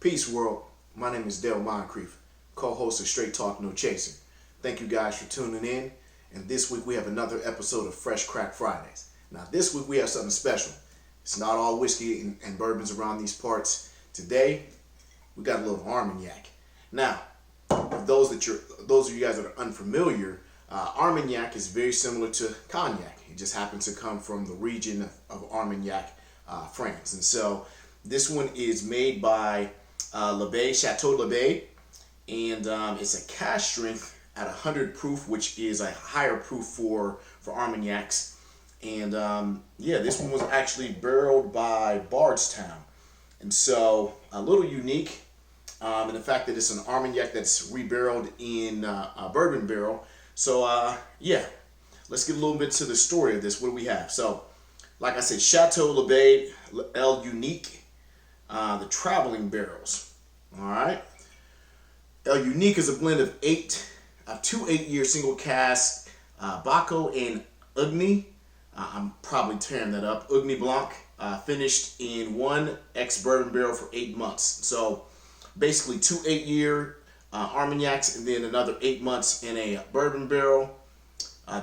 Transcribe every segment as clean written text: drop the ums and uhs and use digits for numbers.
Peace, world. My name is Dale Moncrief, co-host of Straight Talk No Chaser. Thank you guys for tuning in. And this week we have another episode of Fresh Crack Fridays. Now this week we have something special. It's not all whiskey and bourbons around these parts. Today we got a little Armagnac. Now, for those of you guys that are unfamiliar, Armagnac is very similar to cognac. It just happens to come from the region of Armagnac, France. And so this one is made by Laubade, Chateau Laubade, and it's a cask strength at 100 proof, which is a higher proof for Armagnacs. And this one was actually barreled by Bardstown, and so a little unique in the fact that it's an Armagnac that's rebarreled in a bourbon barrel. So let's get a little bit to the story of this. What do we have? So, like I said, Chateau Laubade El Unique, the traveling barrels. All right. El Unique is a blend of two 8-year single cask Baco and Ugni. I'm probably tearing that up. Ugni Blanc, finished in one ex-bourbon barrel for 8 months. So basically 2 8-year Armagnacs and then another 8 months in a bourbon barrel.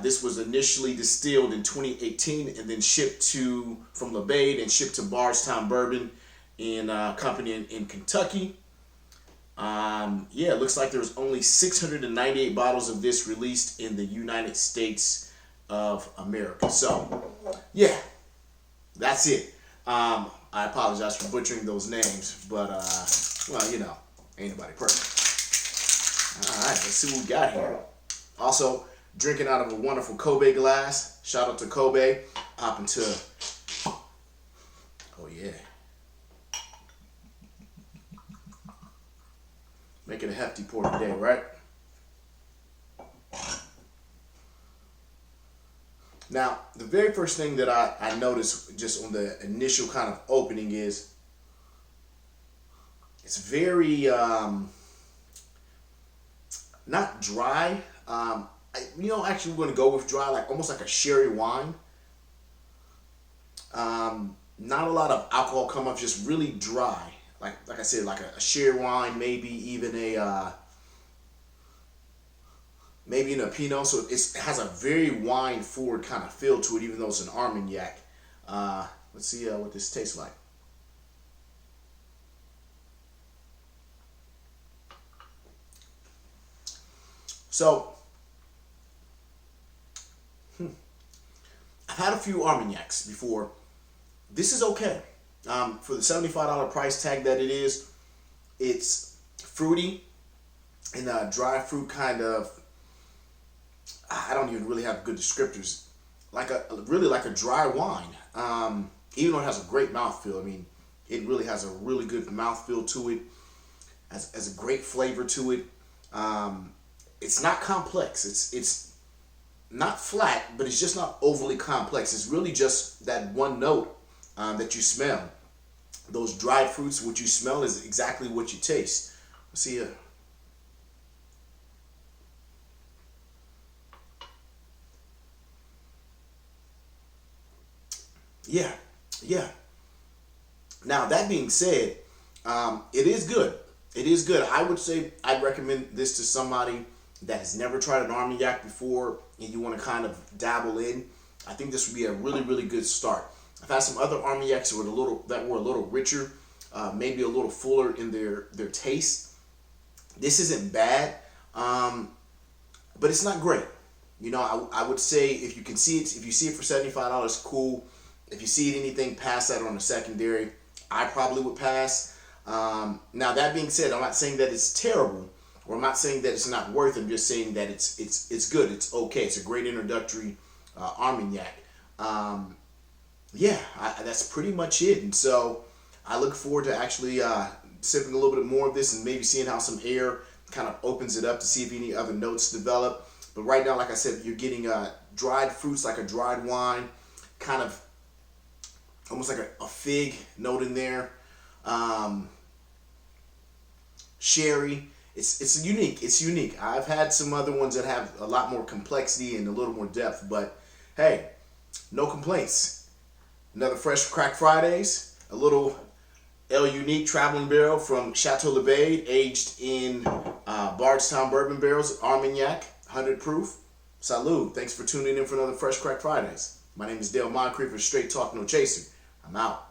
This was initially distilled in 2018 and then shipped from Laubade and shipped to Bardstown Bourbon company in Kentucky. It looks like there was only 698 bottles of this released in the United States of America. So, yeah, that's it. I apologize for butchering those names, but, ain't nobody perfect. All right, let's see what we got here. Also, drinking out of a wonderful Kobe glass. Shout out to Kobe. Hop into, oh yeah. Make it a hefty pour today, right? Now, the very first thing that I noticed just on the initial kind of opening is it's very, not dry. Actually we're going to go with dry, like almost like a sherry wine. Not a lot of alcohol come off, just really dry. Like I said, like a sherry wine, maybe even maybe in a Pinot. So it has a very wine forward kind of feel to it, even though it's an Armagnac. Let's see what this tastes like. So, I've had a few Armagnacs before. This is okay. For the $75 price tag that it is, it's fruity and a dry fruit kind of, I don't even really have good descriptors, really like a dry wine. Even though it has a great mouthfeel, I mean, it really has a really good mouthfeel to it, has a great flavor to it. It's not complex. It's not flat, but it's just not overly complex. It's really just that one note that you smell. Those dried fruits, what you smell is exactly what you taste. Let's see here. Yeah. Now, that being said, it is good. It is good. I would say I'd recommend this to somebody that has never tried an Armagnac before and you want to kind of dabble in. I think this would be a really, really good start. I've had some other Armagnacs that were a little richer, maybe a little fuller in their taste. This isn't bad, but it's not great. I would say if you see it for $75, cool. If you see anything past that on the secondary, I probably would pass. Now that being said, I'm not saying that it's terrible, or I'm not saying that it's not worth it. I'm just saying that it's good. It's okay. It's a great introductory Armagnac. That's pretty much it. And so I look forward to actually sipping a little bit more of this and maybe seeing how some air kind of opens it up to see if any other notes develop. But right now, like I said, you're getting dried fruits, like a dried wine, kind of almost like a fig note in there. Sherry. It's unique. It's unique. I've had some other ones that have a lot more complexity and a little more depth, but hey, no complaints. Another Fresh Crack Fridays, a little El Unique Traveling Barrel from Chateau Laubade, aged in Bardstown Bourbon Barrels, Armagnac, 100 proof. Salud. Thanks for tuning in for another Fresh Crack Fridays. My name is Dale Moncrief for Straight Talk No Chaser. I'm out.